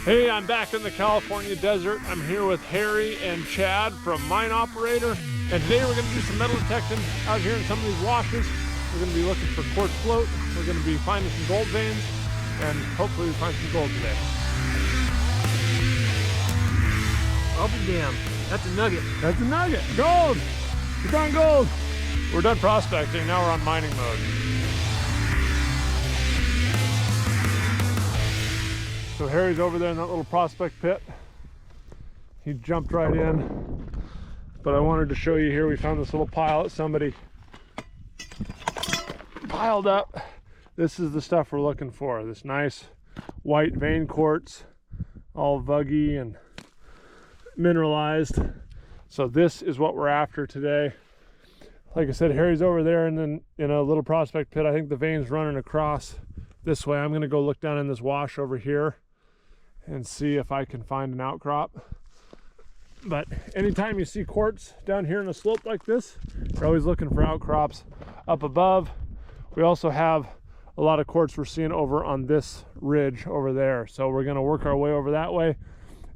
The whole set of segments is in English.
Hey, I'm back in the California desert. I'm here with Harry and Chad from Mine Operator. And today we're going to do some metal detecting out here in some of these washes. We're going to be looking for quartz float. We're going to be finding some gold veins. And hopefully we find some gold today. I'll be damned. That's a nugget. That's a nugget. Gold! We found gold! We're done prospecting. Now we're on mining mode. So Harry's over there in that little prospect pit. He jumped right in. But I wanted to show you here, we found this little pile that somebody piled up. This is the stuff we're looking for. This nice white vein quartz, all vuggy and mineralized. So this is what we're after today. Like I said, Harry's over there and then in a little prospect pit. I think the vein's running across this way. I'm gonna go look down in this wash over here and see if I can find an outcrop. But anytime you see quartz down here in a slope like this, you're always looking for outcrops up above. We also have a lot of quartz we're seeing over on this ridge over there. So we're gonna work our way over that way.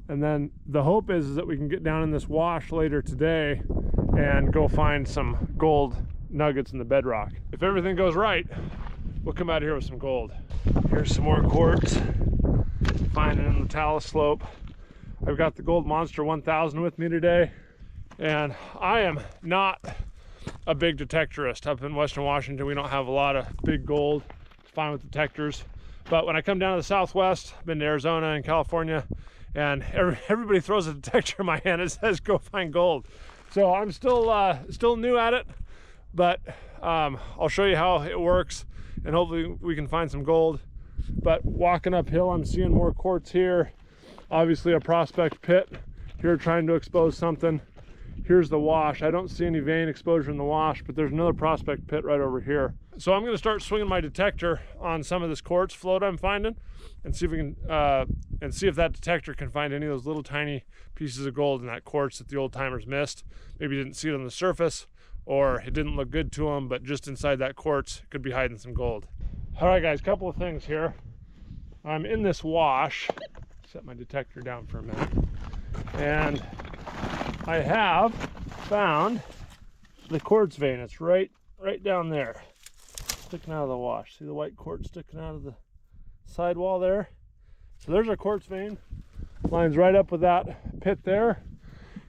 And then the hope is that we can get down in this wash later today and go find some gold nuggets in the bedrock. If everything goes right, we'll come out here with some gold. Here's some more quartz. Finding in the talus slope. I've got the Gold Monster 1000 with me today, and I am not a big detectorist. Up in Western Washington, we don't have a lot of big gold to find with detectors. But when I come down to the Southwest, I've been to Arizona and California, and everybody throws a detector in my hand and says, go find gold. So I'm still new at it, but I'll show you how it works, and hopefully we can find some gold. But walking uphill, I'm seeing more quartz here. Obviously a prospect pit here trying to expose something. Here's the wash. I don't see any vein exposure in the wash, but there's another prospect pit right over here. So I'm going to start swinging my detector on some of this quartz float I'm finding and see if we can see if that detector can find any of those little tiny pieces of gold in that quartz that the old timers missed. Maybe didn't see it on the surface, or it didn't look good to them, but just inside that quartz could be hiding some gold. All right, guys, couple of things here. I'm in this wash. Set my detector down for a minute. And I have found the quartz vein. It's right down there, sticking out of the wash. See the white quartz sticking out of the sidewall there? So there's our quartz vein. Lines right up with that pit there.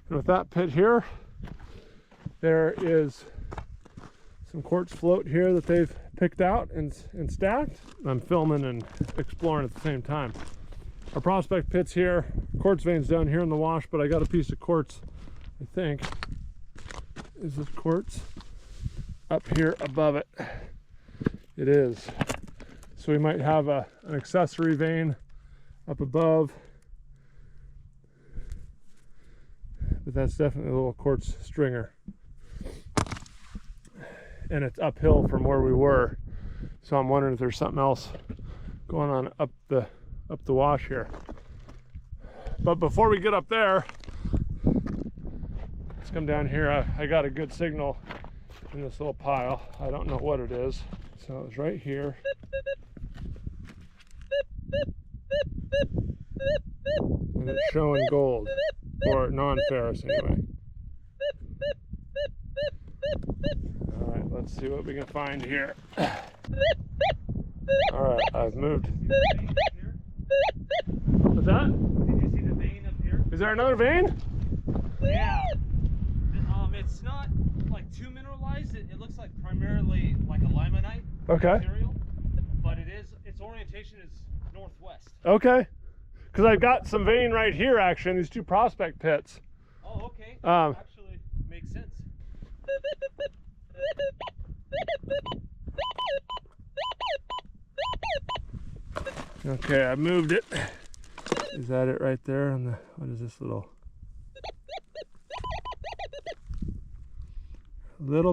And with that pit here, there is some quartz float here that they've picked out and stacked. I'm filming and exploring at the same time. Our prospect pit's here, quartz veins down here in the wash, but I got a piece of quartz, I think, is this quartz up here above it. It is. So we might have an accessory vein up above, but that's definitely a little quartz stringer. And it's uphill from where we were, so I'm wondering if there's something else going on up the wash here. But before we get up there, let's come down here. I got a good signal in this little pile. I don't know what it is, so it's right here. And it's showing gold, or non-ferrous anyway. Alright, let's see what we can find here. Alright, I've moved. What's that? Did you see the vein up here? Is there another vein? Yeah. It's not like too mineralized. It looks like primarily like a limonite material, but its orientation is northwest. Okay. Because I've got some vein right here actually in these two prospect pits. Oh, okay. Actually makes sense. Okay, I moved it. Is that it right there on the, what is this little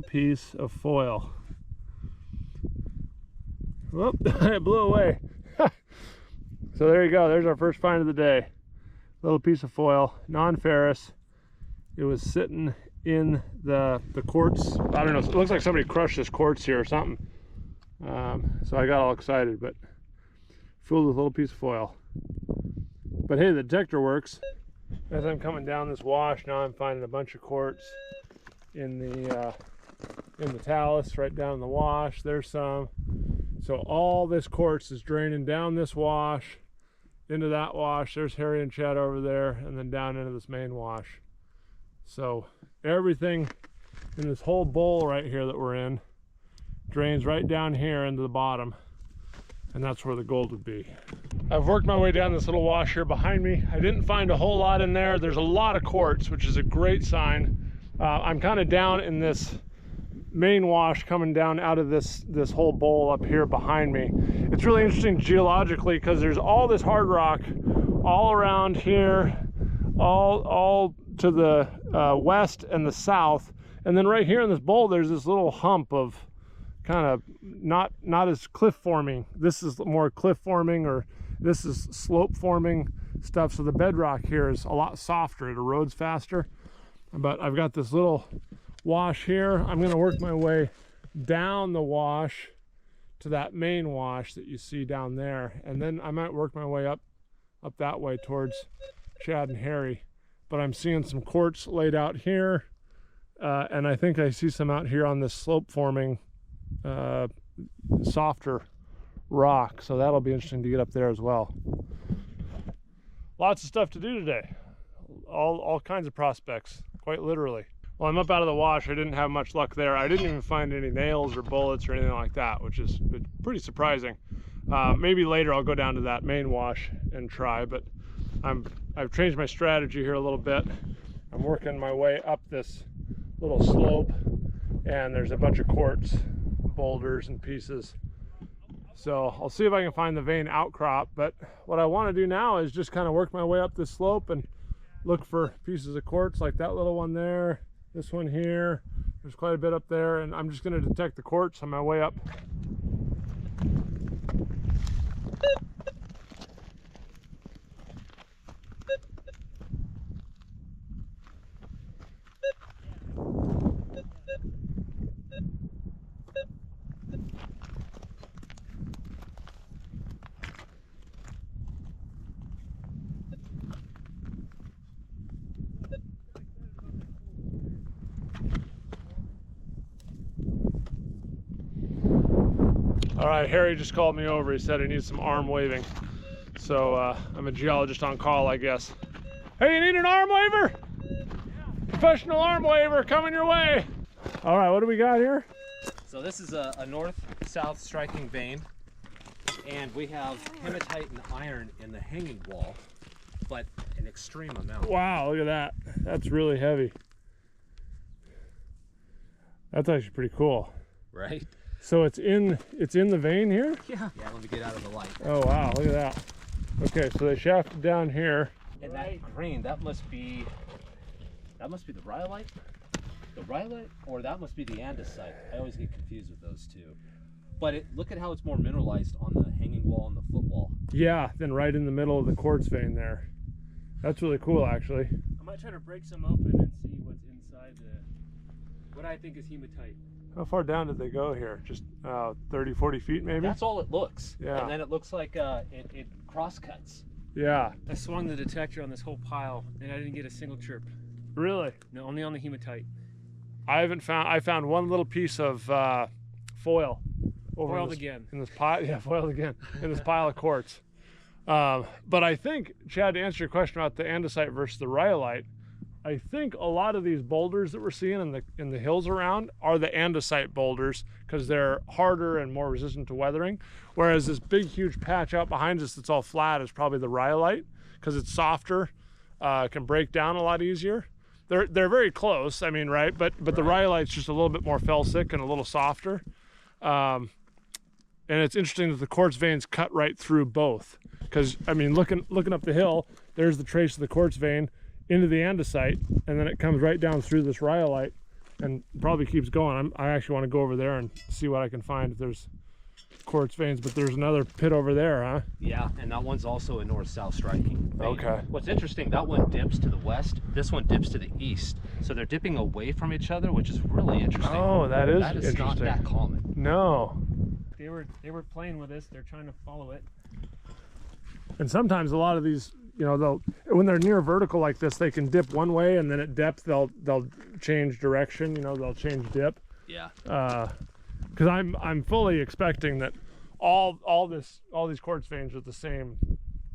piece of foil? Whoop, it blew away. So there you go, there's our first find of the day. Little piece of foil, non-ferrous. It was sitting in the quartz. I don't know, it looks like somebody crushed this quartz here or something. So I got all excited, but filled with a little piece of foil. But hey, the detector works. As I'm coming down this wash, now I'm finding a bunch of quartz in the talus right down the wash. There's some. So all this quartz is draining down this wash into that wash. There's Harry and Chad over there, and then down into this main wash. So everything in this whole bowl right here that we're in drains right down here into the bottom, and that's where the gold would be. I've worked my way down this little wash here behind me. I didn't find a whole lot in there. There's a lot of quartz, which is a great sign. I'm kind of down in this main wash coming down out of this whole bowl up here behind me. It's really interesting geologically because there's all this hard rock all around here, all to the west and the south, and then right here in this bowl there's this little hump of kind of not as cliff forming. This is more cliff forming, or this is slope forming stuff. So the bedrock here is a lot softer, it erodes faster. But I've got this little wash here. I'm going to work my way down the wash to that main wash that you see down there, and then I might work my way up that way towards Chad and Harry. But I'm seeing some quartz laid out here, and I think I see some out here on this slope forming softer rock, so that'll be interesting to get up there as well. Lots of stuff to do today, all kinds of prospects, quite literally. Well, I'm up out of the wash. I didn't have much luck there. I didn't even find any nails or bullets or anything like that, which is pretty surprising. Maybe later I'll go down to that main wash and try, but I've changed my strategy here a little bit. I'm working my way up this little slope, and there's a bunch of quartz boulders and pieces. So I'll see if I can find the vein outcrop, but what I want to do now is just kind of work my way up this slope and look for pieces of quartz like that little one there, this one here. There's quite a bit up there, and I'm just going to detect the quartz on my way up. All right, Harry just called me over. He said he needs some arm waving. So I'm a geologist on call, I guess. Hey, you need an arm waver? Yeah. Professional arm waver coming your way. All right, what do we got here? So this is a north-south striking vein, and we have hematite and iron in the hanging wall, but an extreme amount. Wow, look at that. That's really heavy. That's actually pretty cool. Right? So it's in the vein here? Yeah. Yeah, let me get out of the light. Oh wow, look at that. Okay, so they shafted down here. And that green, that must be the rhyolite? The rhyolite, or that must be the andesite. I always get confused with those two. But look at how it's more mineralized on the hanging wall and the footwall. Yeah, then right in the middle of the quartz vein there. That's really cool, actually. I might try to break some open and see what's inside what I think is hematite. How far down did they go here? Just 30, 40 feet maybe? That's all it looks. Yeah. And then it looks like it cross cuts. Yeah. I swung the detector on this whole pile and I didn't get a single chirp. Really? No, only on the hematite. I found one little piece of foil. Foiled again. In this pile, yeah, foiled again. In this pile of quartz. But I think, Chad, to answer your question about the andesite versus the rhyolite, I think a lot of these boulders that we're seeing in the hills around are the andesite boulders because they're harder and more resistant to weathering. Whereas this big, huge patch out behind us that's all flat is probably the rhyolite because it's softer, can break down a lot easier. They're very close, I mean, right? But the rhyolite's just a little bit more felsic and a little softer. And it's interesting that the quartz veins cut right through both. Because, I mean, looking up the hill, there's the trace of the quartz vein into the andesite, and then it comes right down through this rhyolite and probably keeps going. I actually want to go over there and see what I can find if there's quartz veins, but there's another pit over there, huh? Yeah, and that one's also a north-south striking vein. Okay. What's interesting, that one dips to the west, this one dips to the east. So they're dipping away from each other, which is really interesting. Oh, that is interesting. Not that common. No. They were playing with this. They're trying to follow it. And sometimes a lot of these you know, when they're near vertical like this, they can dip one way, and then at depth they'll change direction. You know, they'll change dip. Yeah. Because I'm fully expecting that all these quartz veins are the same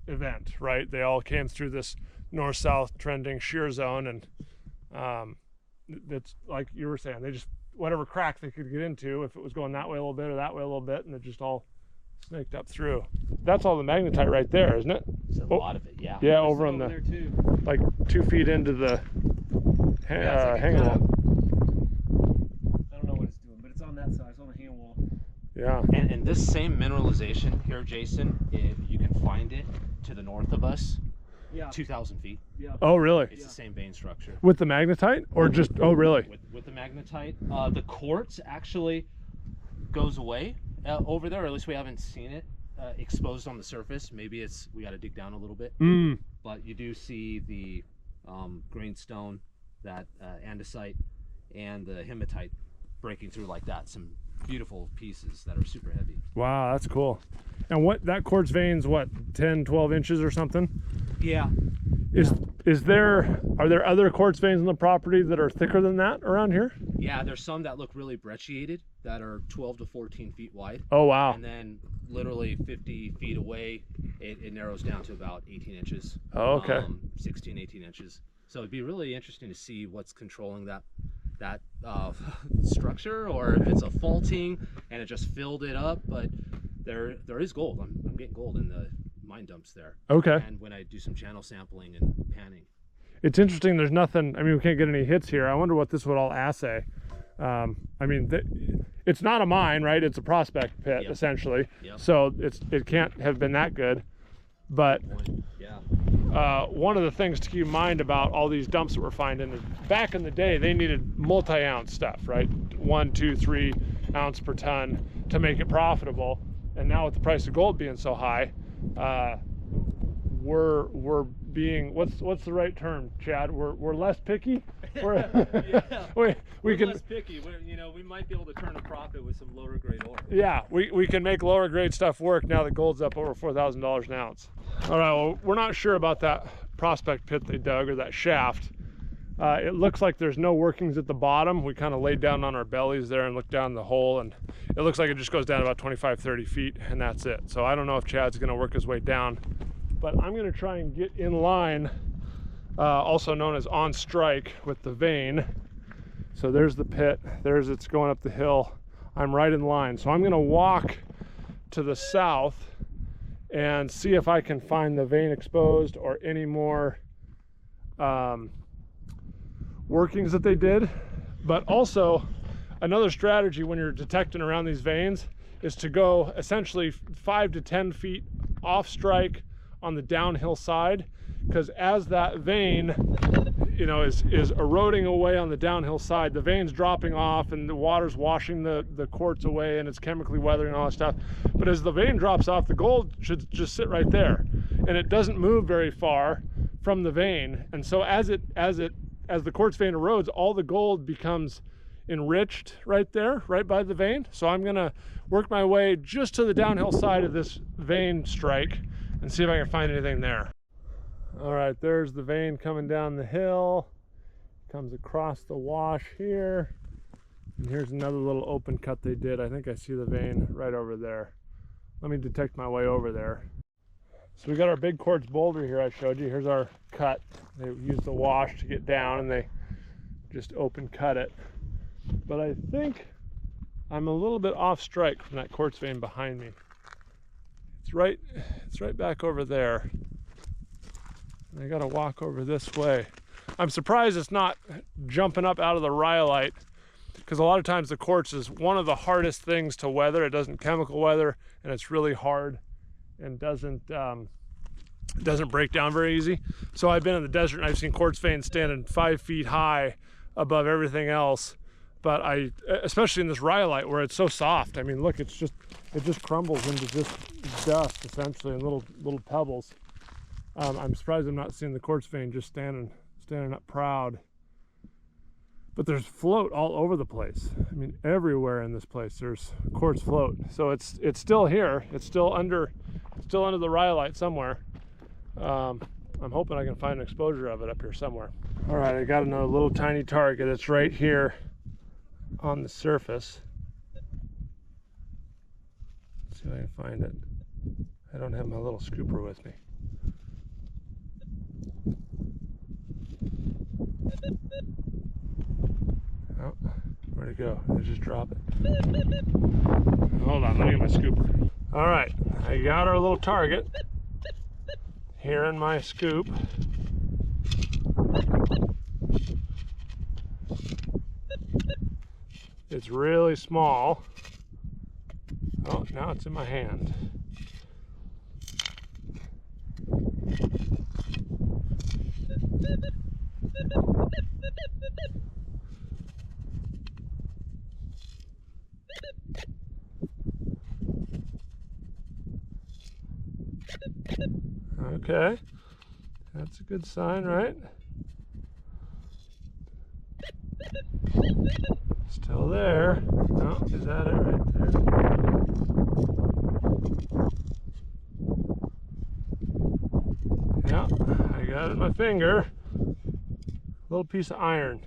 event, right? They all came through this north-south trending shear zone, and it's like you were saying, they just, whatever crack they could get into, if it was going that way a little bit or that way a little bit, and it just all snaked up through. That's all the magnetite right there, isn't it? There's a lot of it, yeah. Yeah, over on there too. like 2 feet into the hang wall. I don't know what it's doing, but it's on that side. It's on the hang wall. Yeah. And this same mineralization here, Jason, if you can find it to the north of us, Yeah. 2,000 feet. Yeah. Oh, really? It's the same vein structure. With the magnetite, or just? Oh, really? With the magnetite, the quartz actually goes away over there, or at least we haven't seen it exposed on the surface. Maybe we got to dig down a little bit. But you do see the greenstone, that andesite, and the hematite breaking through like that. Some beautiful pieces that are super heavy. Wow, that's cool. And what, that quartz vein's what, 10, 12 inches or something? Yeah. Are there other quartz veins on the property that are thicker than that around here? Yeah, there's some that look really brecciated that are 12 to 14 feet wide. Oh, wow. And then literally 50 feet away, it narrows down to about 18 inches. Oh, okay. 16, 18 inches. So it'd be really interesting to see what's controlling that structure, or if it's a faulting and it just filled it up. But there is gold. I'm getting gold in the mine dumps there. Okay. And when I do some channel sampling and panning. It's interesting, there's nothing, I mean, we can't get any hits here. I wonder what this would all assay. I mean, it's not a mine, right? It's a prospect pit, Yep. essentially. Yep. So it can't have been that good. But Yeah. one of the things to keep in mind about all these dumps that we're finding is, back in the day, they needed multi-ounce stuff, right? 1, 2, 3 ounce per ton to make it profitable. And now with the price of gold being so high, we're being, what's the right term, Chad? We're less picky. Yeah. we can less picky. We might be able to turn a profit with some lower grade ore. Yeah, we can make lower grade stuff work now that gold's up over $4,000 an ounce. All right, well, we're not sure about that prospect pit they dug, or that shaft. It looks like there's no workings at the bottom. We kind of laid down on our bellies there and looked down the hole, and it looks like it just goes down about 25, 30 feet, and that's it. So I don't know if Chad's gonna work his way down, but I'm gonna try and get in line, also known as on strike, with the vein. So there's the pit, it's going up the hill. I'm right in line. So I'm gonna walk to the south and see if I can find the vein exposed, or any more workings that they did. But also, another strategy when you're detecting around these veins is to go essentially 5 to 10 feet off strike on the downhill side, because as that vein, is eroding away on the downhill side, the vein's dropping off and the water's washing the quartz away, and it's chemically weathering and all that stuff. But as the vein drops off, the gold should just sit right there, and it doesn't move very far from the vein. And so as the quartz vein erodes, all the gold becomes enriched right there, right by the vein. So I'm gonna work my way just to the downhill side of this vein strike and see if I can find anything there. All right, there's the vein coming down the hill, comes across the wash here, and here's another little open cut they did. I think I see the vein right over there. Let me detect my way over there. So we got our big quartz boulder here I showed you. Here's our cut. They used the wash to get down, and they just open cut it. But I think I'm a little bit off strike from that quartz vein behind me. It's right back over there. I gotta walk over this way. I'm surprised it's not jumping up out of the rhyolite, because a lot of times the quartz is one of the hardest things to weather. It doesn't chemical weather, and it's really hard and doesn't break down very easy. So I've been in the desert and I've seen quartz veins standing 5 feet high above everything else. But especially in this rhyolite where it's so soft. I mean, look, it just crumbles into just dust essentially, and little pebbles. I'm surprised I'm not seeing the quartz vein just standing up proud. But there's float all over the place. I mean, everywhere in this place there's quartz float. So it's still here. It's still under the rhyolite somewhere. I'm hoping I can find an exposure of it up here somewhere. All right, I got another little tiny target. It's right here on the surface. Let's see if I can find it. I don't have my little scooper with me. Oh, where'd it go? Did I just drop it? Hold on, let me get my scooper. All right, I got our little target here in my scoop. It's really small. Oh, now it's in my hand. Okay, that's a good sign, right? Still there. Oh, is that it right there? Yeah, I got it in my finger. Little piece of iron.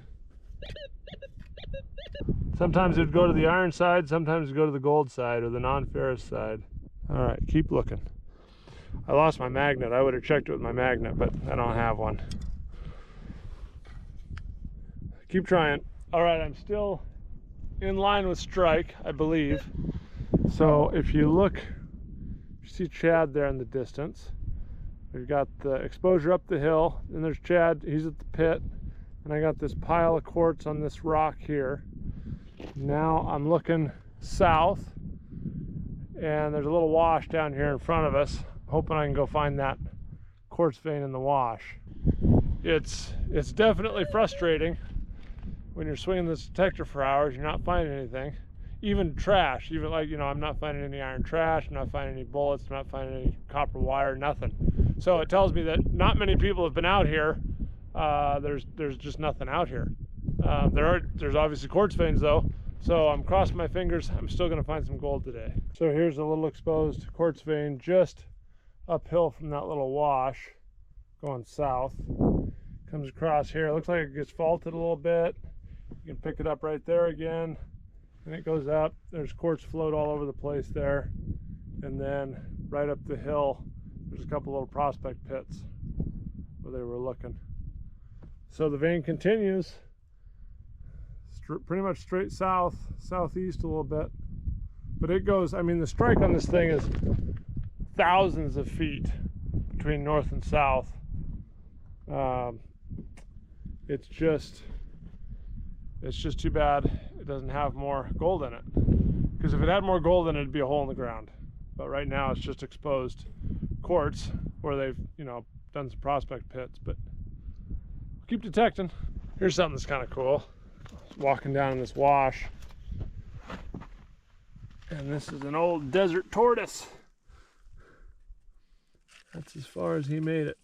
Sometimes it would go to the iron side, sometimes it would go to the gold side or the non-ferrous side. All right, keep looking. I lost my magnet. I would have checked it with my magnet, but I don't have one. Keep trying. All right, I'm still in line with strike, I believe. So if you look, you see Chad there in the distance. We've got the exposure up the hill, and there's Chad, he's at the pit, and I got this pile of quartz on this rock here. Now I'm looking south, and there's a little wash down here in front of us. Hoping I can go find that quartz vein in the wash. It's definitely frustrating when you're swinging this detector for hours, you're not finding anything. Even trash, even like, you know, I'm not finding any iron trash, I'm not finding any bullets, I'm not finding any copper wire, nothing. So it tells me that not many people have been out here. There's just nothing out here. There's obviously quartz veins though, so I'm crossing my fingers. I'm still gonna find some gold today. So here's a little exposed quartz vein just uphill from that little wash going south. Comes across here. It looks like it gets faulted a little bit. You can pick it up right there again, and it goes up. There's quartz float all over the place there, and then right up the hill there's a couple little prospect pits where they were looking. So the vein continues pretty much straight south, southeast a little bit, but it goes, I mean, the strike on this thing is thousands of feet between north and south. It's just too bad it doesn't have more gold in it, because if it had more gold in it, it'd be a hole in the ground. But right now it's just exposed quartz where they've, you know, done some prospect pits. But keep detecting. Here's something that's kind of cool. Walking down in this wash, and this is an old desert tortoise. That's as far as he made it.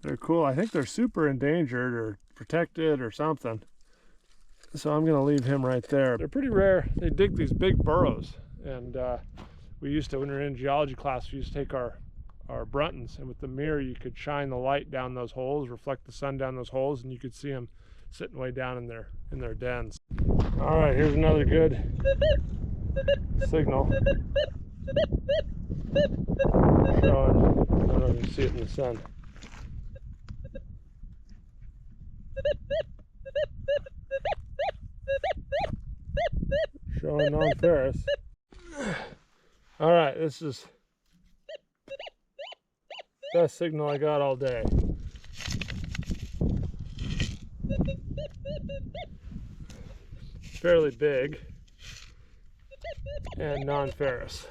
They're cool. I think they're super endangered or protected or something. So I'm gonna leave him right there. They're pretty rare. They dig these big burrows, and we used to, when we were in geology class, we used to take our Bruntons, and with the mirror you could shine the light down those holes, reflect the sun down those holes, and you could see them sitting way down in their dens. All right, here's another good signal. Showing, I don't know if you can see it in the sun. Showing non-ferrous. All right, this is best signal I got all day. Fairly big and non-ferrous.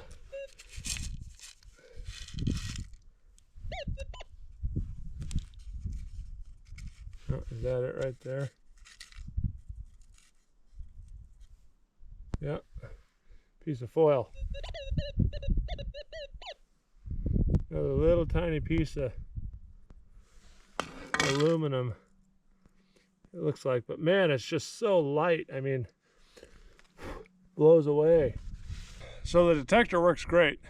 Oh, is that it right there? Yep, piece of foil. Another little tiny piece of aluminum, it looks like, but man, it's just so light. I mean, blows away. So the detector works great,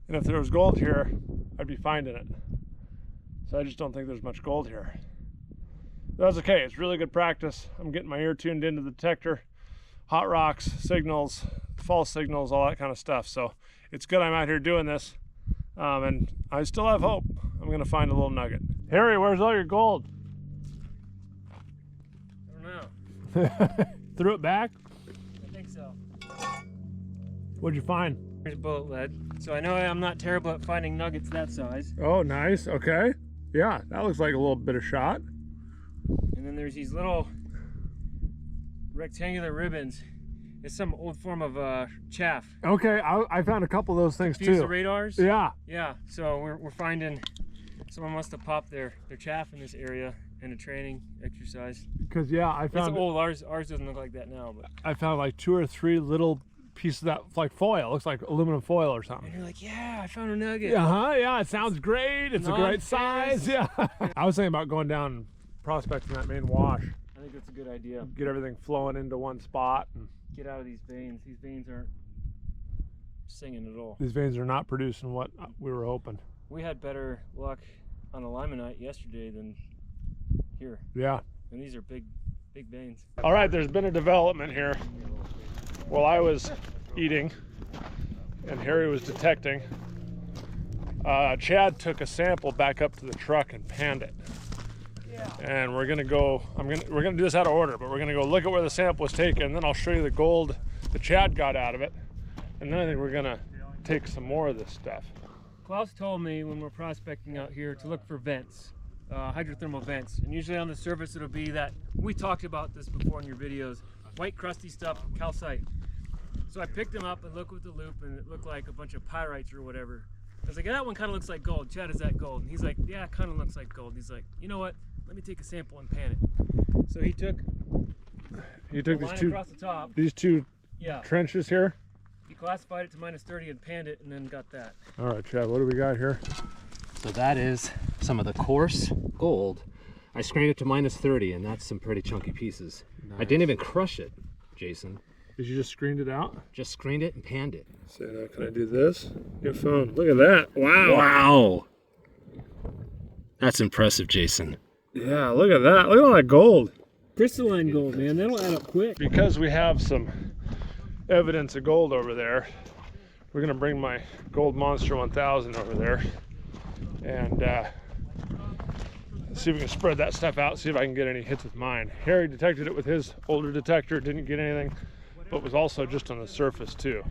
and if there was gold here, I'd be finding it. So I just don't think there's much gold here. That's okay, it's really good practice. I'm getting my ear tuned into the detector, hot rocks, signals, false signals, all that kind of stuff. So it's good I'm out here doing this. And I still have hope. I'm gonna find a little nugget. Harry, where's all your gold? I don't know. Threw it back? I think so. What'd you find? Here's bullet lead. So I know I'm not terrible at finding nuggets that size. Oh, nice, okay. Yeah, that looks like a little bit of shot. And then there's these little rectangular ribbons. It's some old form of chaff. Okay, I found a couple of those things Fuse too. the radars? Yeah. Yeah, so we're finding someone must have popped their chaff in this area in a training exercise. Because yeah, I It's found old. Ours doesn't look like that now, but I found like 2 or 3 little pieces of that, like foil. It looks like aluminum foil or and something. you're like, yeah, I found a nugget. Uh-huh, yeah, it sounds great. It's a great Non-ferrous. size. Yeah. I was thinking about going down and prospecting that main wash. I think that's a good idea. Get everything flowing into one spot. And Get out of these veins. These veins aren't singing at all. these veins are not producing what we were hoping. We had better luck on the limonite yesterday than here. Yeah. And these are big veins. All right, there's been a development here. While I was eating and Harry was detecting, Chad took a sample back up to the truck and panned it. Yeah. And we're gonna go, we're gonna do this out of order, but we're gonna go look at where the sample was taken, and then I'll show you the gold that Chad got out of it. And then I think we're gonna take some more of this stuff. Klaus told me when we're prospecting out here to look for vents, hydrothermal vents. And usually on the surface it'll be that, we talked about this before in your videos, white crusty stuff, calcite. So I picked them up and looked with the loop, and it looked like a bunch of pyrites or whatever. I was like, that one kind of looks like gold. Chad, is that gold? And he's like, yeah, it kind of looks like gold. He's like, you know what? Let me take a sample and pan it. So he took across the top. these two Yeah. trenches here. He classified it to -30 and panned it, and then got that. All right, Chad, what do we got here? So that is some of the coarse gold. I screened it to -30, and that's some pretty chunky pieces. I didn't even crush it, Jason. Did you just screened it out? Just screened it and panned it. So now can I do this? Your phone. Look at that. Wow. Wow! That's impressive, Jason. Yeah, look at that. Look at all that gold. Crystalline gold, man. That'll add up quick. Because we have some evidence of gold over there, we're gonna bring my Gold Monster 1000 over there and see if we can spread that stuff out, see if I can get any hits with mine. Harry detected it with his older detector, didn't get anything, but was also just on the surface too.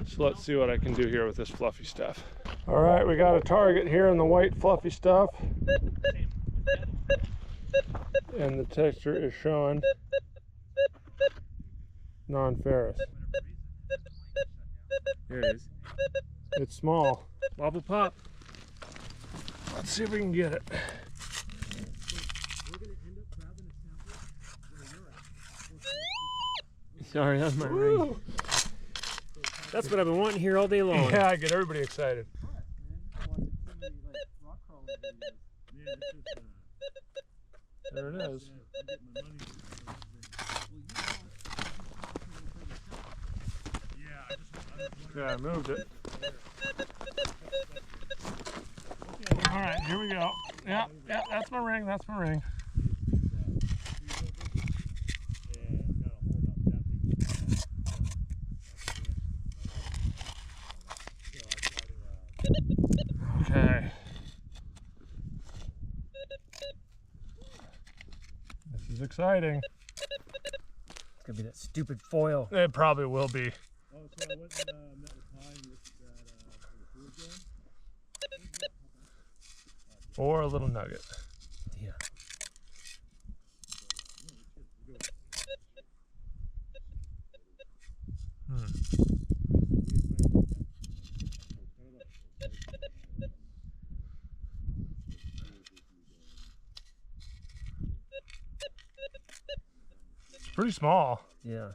So let's see what I can do here with this fluffy stuff. All right, we got a target here in the white fluffy stuff. And the texture is showing non-ferrous. There it is. It's small. Wobble pop. Let's see if we can get it. Sorry, that's my ring. That's what I've been wanting here all day long. Yeah, I get everybody excited. There it is. Yeah, I moved it. All right, here we go. Yeah, that's my ring, that's my ring. Okay. This is exciting. It's gonna be that stupid foil. It probably will be. Oh, so I went and met with Ty and looked at the food zone. Or a little nugget. Yeah. It's pretty small. Yeah.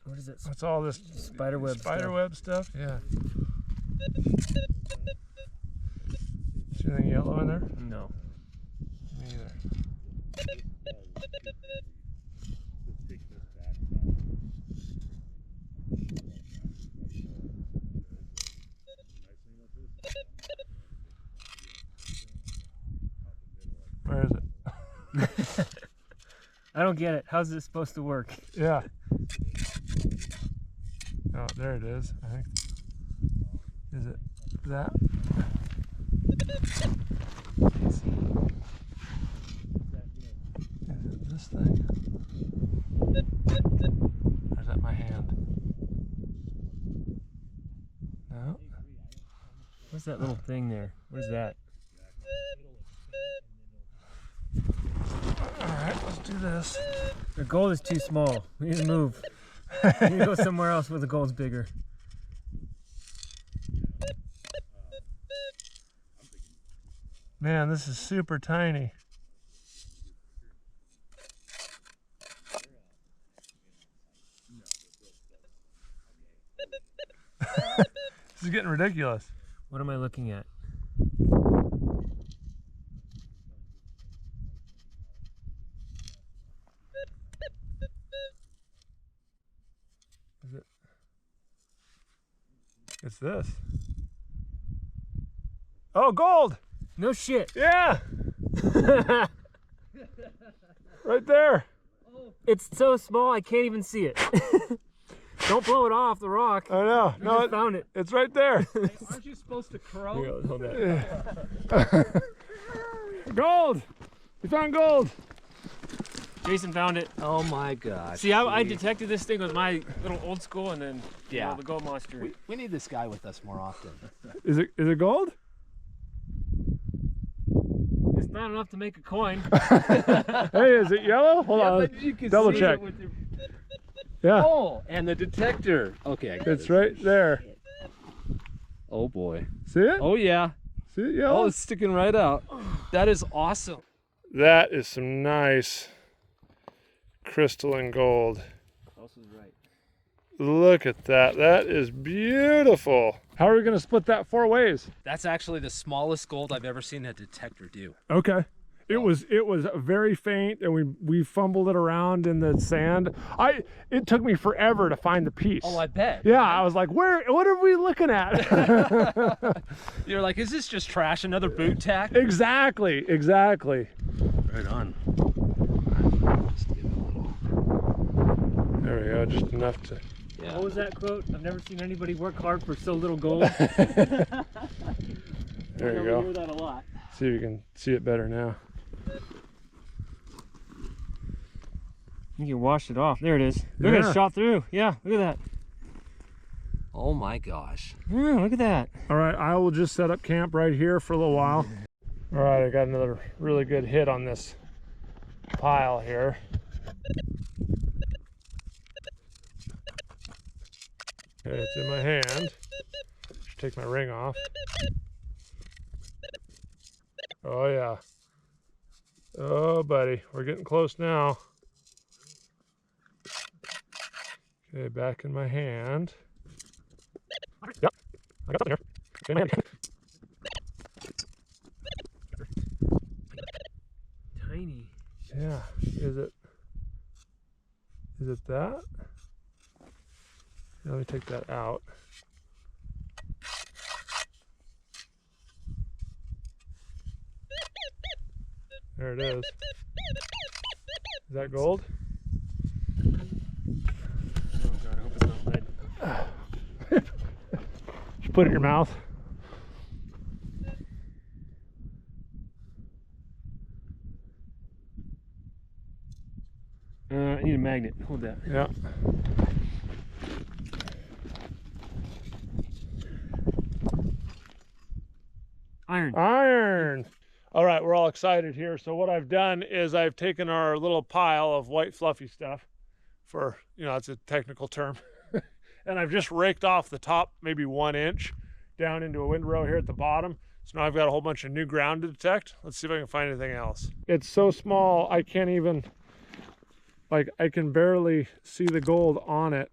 What is it? What's all this Spiderweb spiderweb stuff? Yeah. See anything yellow in there? No. Me either. I don't get it. How's this supposed to work? Yeah. Oh, there it is, I think. Is it that? Let's see. Is it this thing? Or is that my hand? No. What's that little thing there? What is that? Alright, let's do this. The gold is too small. We need to move. We need to go somewhere else where the gold's bigger. Man, this is super tiny. This is getting ridiculous. What am I looking at? Is it? It's this. Oh, gold! No shit. Yeah! Right there. It's so small I can't even see it. Don't blow it off the rock. I know. I No, just found it. it's right there. Aren't you supposed to crow? Here, hold that. Gold! We found gold. Jason found it. Oh my gosh. See, I detected this thing with my little old school, and then you know, Yeah. the gold monster. We need this guy with us more often. Is it gold? It's not enough to make a coin. Hey, is it yellow? Hold on. Double check. Yeah, Oh, and the detector. Okay, I got it's it. right there. Oh boy. See it? Oh yeah. See it Oh, yellow? it's sticking right out. That is awesome. That is some nice crystalline gold. Close is right. Look at that. That is beautiful. How are we going to split that 4 ways? That's actually the smallest gold I've ever seen a detector do. Okay. It was very faint, and we fumbled it around in the sand. It took me forever to find the piece. Oh, I bet. Yeah, I was like, what are we looking at? You're like, is this just trash? Another boot tack? Exactly. Right on. Just give it a little. There we go, just enough to. Yeah. What was that quote? I've never seen anybody work hard for so little gold. There you We go. hear that a lot. See if you can see it better now. You can wash it off. There it is. Look at Yeah. it shot through. Yeah, look at that. Oh my gosh. Yeah, look at that. All right, I will just set up camp right here for a little while. All right, I got another really good hit on this pile here. Okay, it's in my hand. Just take my ring off. Oh yeah. Oh buddy, we're getting close now. Okay, back in my hand. Yep, I got something here. It's in my hand. Tiny. Yeah, is it that? Let me take that out. There it is. Is that gold? Oh god, I hope it's not lead. Just put it in your mouth. I need a magnet. Hold that. Yeah. Iron. Iron. All right, we're all excited here. So what I've done is I've taken our little pile of white fluffy stuff, for, you know, it's a technical term, and I've just raked off the top maybe 1 inch down into a windrow here at the bottom. So now I've got a whole bunch of new ground to detect. Let's see if I can find anything else. It's so small I can't even, like, I can barely see the gold on it.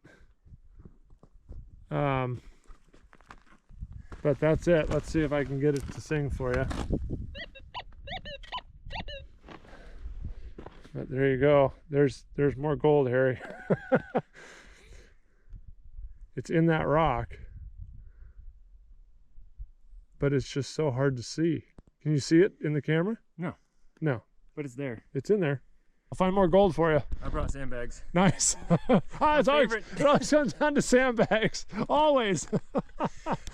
But that's it. Let's see if I can get it to sing for you. But there you go. There's more gold, Harry. It's in that rock. But it's just so hard to see. Can you see it in the camera? No. No. but it's there. It's in there. I'll find more gold for you. I brought sandbags. Nice. It always comes down to sandbags. Always.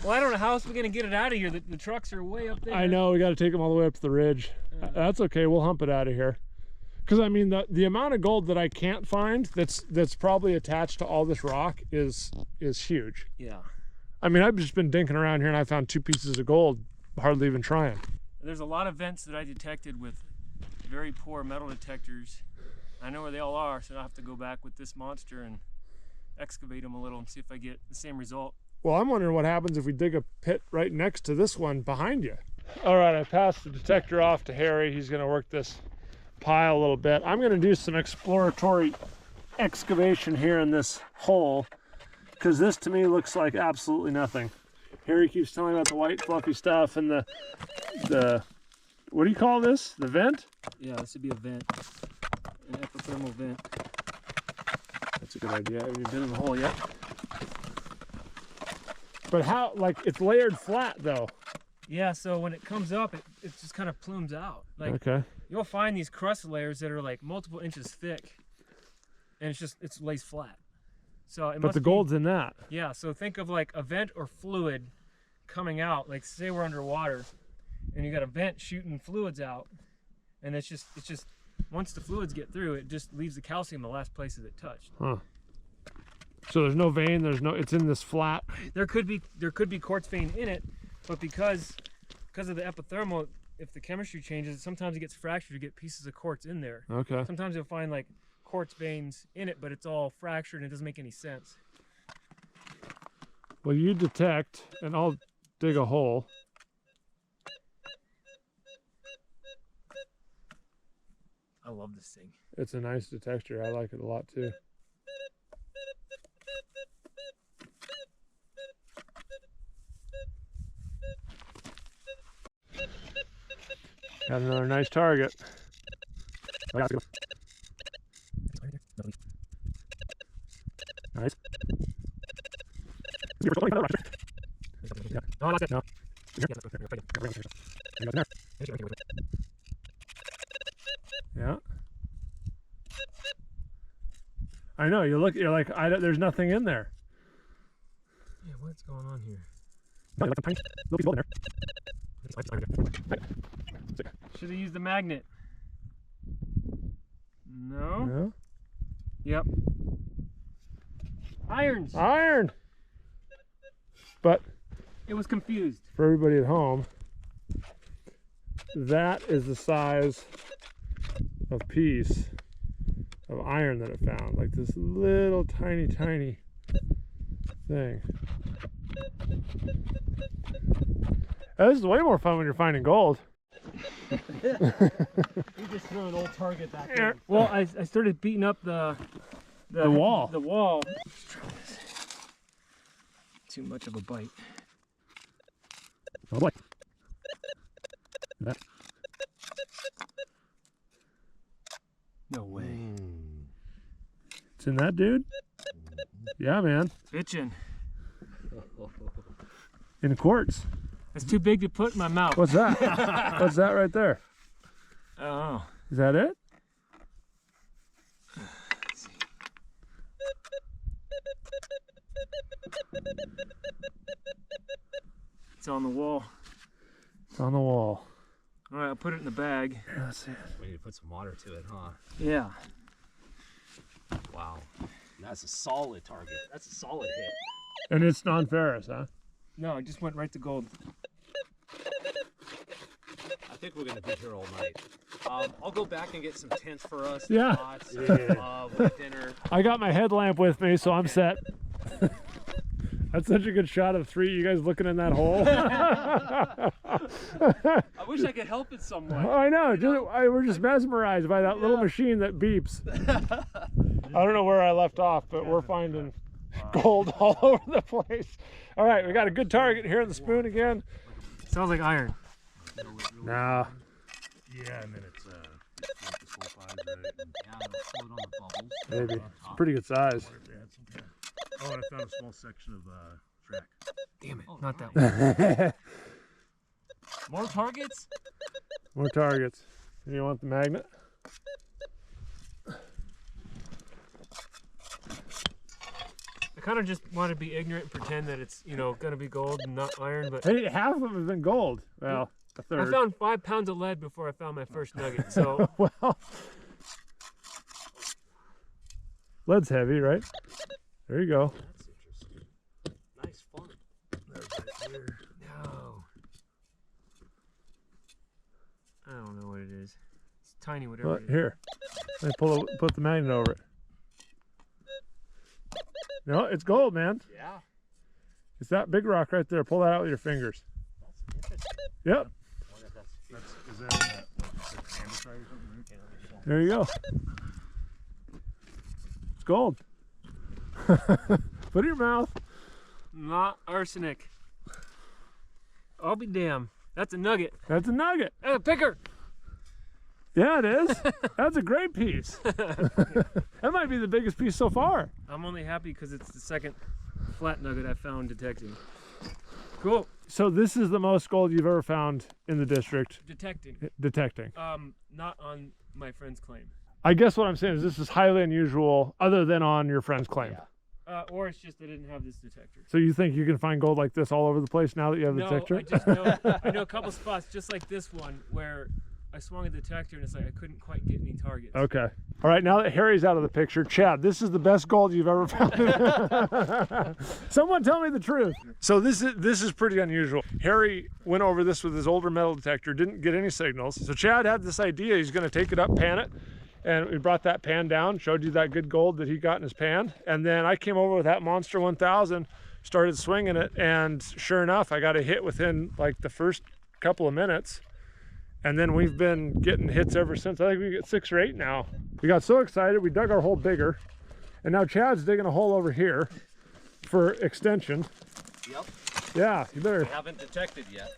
Well, I don't know how else we're gonna get it out of here. The trucks are way up there. I know, we got to take them all the way up to the ridge. That's okay, we'll hump it out of here. Because I mean, the amount of gold that I can't find that's probably attached to all this rock is huge. Yeah. I mean, I've just been dinking around here and I found 2 pieces of gold, hardly even trying. There's a lot of vents that I detected with very poor metal detectors. I know where they all are, so I'll have to go back with this monster and excavate them a little and see if I get the same result. Well, I'm wondering what happens if we dig a pit right next to this one behind you. All right, I passed the detector off to Harry. He's gonna work this pile a little bit. I'm gonna do some exploratory excavation here in this hole, because this to me looks like absolutely nothing. Harry keeps telling me about the white fluffy stuff and the what do you call this? The vent? Yeah, this would be a vent. An epithermal vent. That's a good idea. I haven't been in the hole yet. But how, like, it's layered flat though. Yeah, so when it comes up, it just kind of plumes out. Like, okay. You'll find these crust layers that are like multiple inches thick, and it lays flat. So it but the gold's in that. Yeah, so think of like a vent or fluid coming out. Like say we're underwater, and you got a vent shooting fluids out, and it's just once the fluids get through, it just leaves the calcium the last places it touched. Huh. So there's no vein. It's in this flat. There could be quartz vein in it, but because of the epithermal, if the chemistry changes, sometimes it gets fractured. You get pieces of quartz in there. Okay. Sometimes you'll find like quartz veins in it, but it's all fractured and it doesn't make any sense. Well, you detect, and I'll dig a hole. I love this thing. It's a nice detector. I like it a lot too. Got another nice target. Nice. No, I like that. No. Yeah. I know. You look. You're like, there's nothing in there. Yeah, what's going on here? No, like a tiny little piece of gold in there. Should have used the magnet. No. No. Yep. Irons. Iron. But It was confused. for everybody at home, that is the size of piece of iron that it found. Like this little tiny thing. This is way more fun when you're finding gold. You just threw an old target back in. Well, I started beating up the wall. The wall. Let's try this. Too much of a bite. Oh boy. That. No way. It's in that, dude? Yeah, man. Itching. In quartz. It's too big to put in my mouth. What's that? What's that right there? I don't know. Is that it? It's on the wall. It's on the wall. All right, I'll put it in the bag. Let's see. We need to put some water to it, huh? Yeah. Wow. That's a solid target. That's a solid hit. And it's non-ferrous, huh? No, I just went right to gold. I think we're gonna be here all night. I'll go back and get some tents for us. Yeah. Pots, with dinner. I got my headlamp with me, so I'm set. That's such a good shot of you guys looking in that hole. I wish I could help in some way. I know. We're just mesmerized by that little machine that beeps. I don't know where I left off, but we're finding gold all over the place. All right, we got a good target here in the spoon again. Sounds like iron. Nah. Yeah, and then it's like the sulfides, right? And Yeah, it'll float on the bubbles. Maybe. It's pretty good size. if they had some kind of- Oh, and I found a small section of track. Damn it, Oh, not that nice. one. More targets? More targets. You want the magnet? I kind of just want to be ignorant and pretend that it's, you know, going to be gold and not iron, but Hey, half of them have been gold. Well, a I third. found 5 pounds of lead before I found my first nugget. So Well, lead's heavy, right? There you go. That's interesting. Nice fun. no, I don't know what it is. It's tiny, whatever Look, it is. here. Let me put the magnet over it. No, it's gold, man. Yeah. It's that big rock right there. Pull that out with your fingers. That's interesting. Yep. I wonder if that's Is that in that andesite or something? There you go. It's gold. Put it in your mouth. Not arsenic. I'll be damned. That's a nugget. That's a nugget. That's a picker. Yeah, it is. That's a great piece. That might be the biggest piece so far. I'm only happy because it's the second flat nugget I found detecting. Cool. So this is the most gold you've ever found in the district Detecting. detecting. Not on my friend's claim. I guess what I'm saying is this is highly unusual other than on your friend's claim. Yeah. Or it's just I didn't have this detector. So you think you can find gold like this all over the place now that you have the No, detector? I just know I know a couple spots just like this one where I swung a detector and it's like I couldn't quite get any targets. Okay. All right, now that Harry's out of the picture, Chad, this is the best gold you've ever found. Someone tell me the truth. So this is pretty unusual. Harry went over this with his older metal detector, didn't get any signals. So Chad had this idea, he's gonna take it up, pan it, and we brought that pan down, showed you that good gold that he got in his pan. And then I came over with that Monster 1000, started swinging it, and sure enough, I got a hit within like the first couple of minutes. And then we've been getting hits ever since. I think we get 6 or 8 now. We got so excited, we dug our hole bigger. And now Chad's digging a hole over here for extension. Yep. Yeah, you better. We haven't detected yet.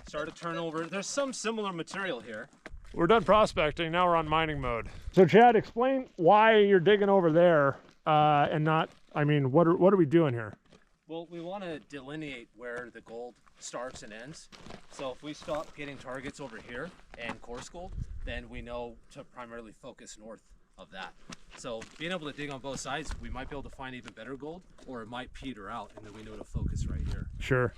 Start to turn over. There's some similar material here. We're done prospecting, now we're on mining mode. So Chad, explain why you're digging over there and not, I mean, what are we doing here? Well, we want to delineate where the gold starts and ends. So if we stop getting targets over here and coarse gold, then we know to primarily focus north of that. So being able to dig on both sides, we might be able to find even better gold, or it might peter out, and then we know to focus right here. Sure.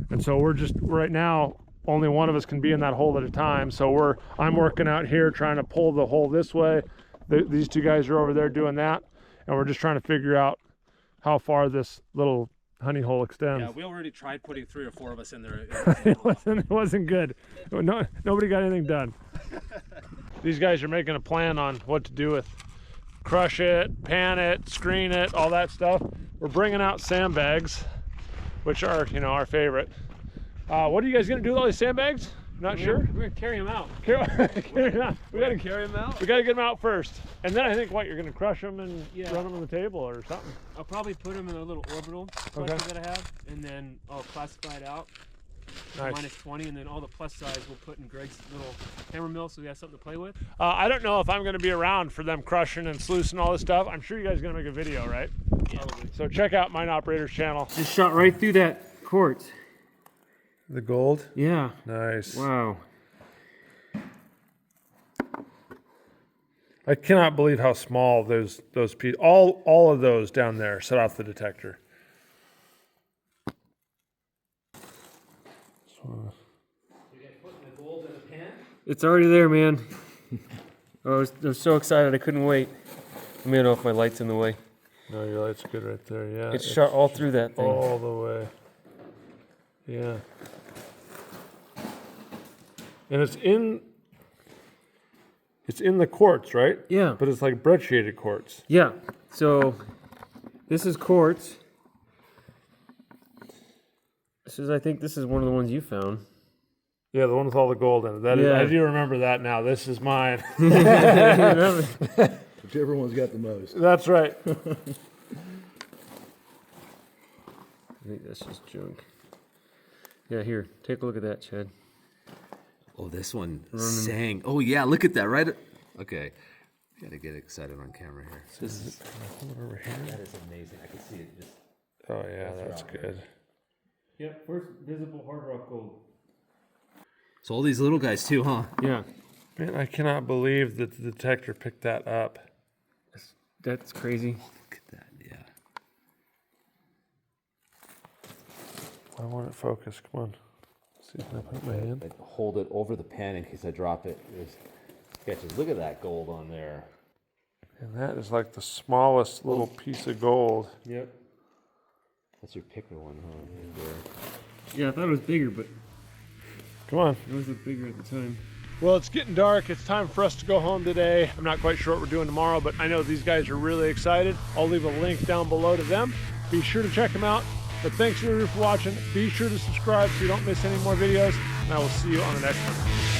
And so we're just, right now, only one of us can be in that hole at a time. So I'm working out here trying to pull the hole this way. These two guys are over there doing that. And we're just trying to figure out how far this little honey hole extends. Yeah, we already tried putting 3 or 4 of us in there. It wasn't good. No, nobody got anything done. These guys are making a plan on what to do with crush it, pan it, screen it, all that stuff. We're bringing out sandbags, which are, you know, our favorite. What are you guys gonna do with all these sandbags? Not sure? We're gonna carry them out. Carry them out. We gotta carry them out. We gotta get them out first. And then I think what, you're gonna crush them and Yeah. run them on the table or something. I'll probably put them in a little orbital collector Okay. that I have, and then I'll classify it out. Nice. Minus 20, and then all the plus size we'll put in Greg's little hammer mill so we have something to play with. I don't know if I'm gonna be around for them crushing and sluicing all this stuff. I'm sure you guys are gonna make a video, right? Probably. So check out Mine Operator's channel. Just shot right through that quartz. The gold? Yeah. Nice. Wow. I cannot believe how small those pieces, all of those down there set off the detector. It's already there, man. I was so excited I couldn't wait. Let me know if my light's in the way. No, your light's good right there. Yeah. It's shot all through that thing. all the way. Yeah. And it's in the quartz, right? Yeah. But it's like brecciated quartz. Yeah. So this is quartz. I think this is one of the ones you found. Yeah, the one with all the gold in it. That is, Yeah. I do remember that now. This is mine. Whichever one's got the most. That's right. I think that's just junk. Yeah, here, take a look at that, Chad. Oh, this one sang. Oh yeah, look at that, right? Okay, gotta get excited on camera here. This is over here. That is amazing. I can see it just. Oh yeah, that's good. Yep, first visible Hardrock gold. So all these little guys too, huh? Yeah. Man, I cannot believe that the detector picked that up. That's crazy. Look at that, yeah. I want it focused. Come on. See if I put my hand. I hold it over the pan in case I drop it. Sketches. Look at that gold on there. And that is like the smallest little piece of gold. Yep. That's your picker one, huh? Yeah, I thought it was bigger, but Come on. it was bigger at the time. Well, it's getting dark. It's time for us to go home today. I'm not quite sure what we're doing tomorrow, but I know these guys are really excited. I'll leave a link down below to them. Be sure to check them out. But thanks for watching. Be sure to subscribe so you don't miss any more videos, and I will see you on the next one.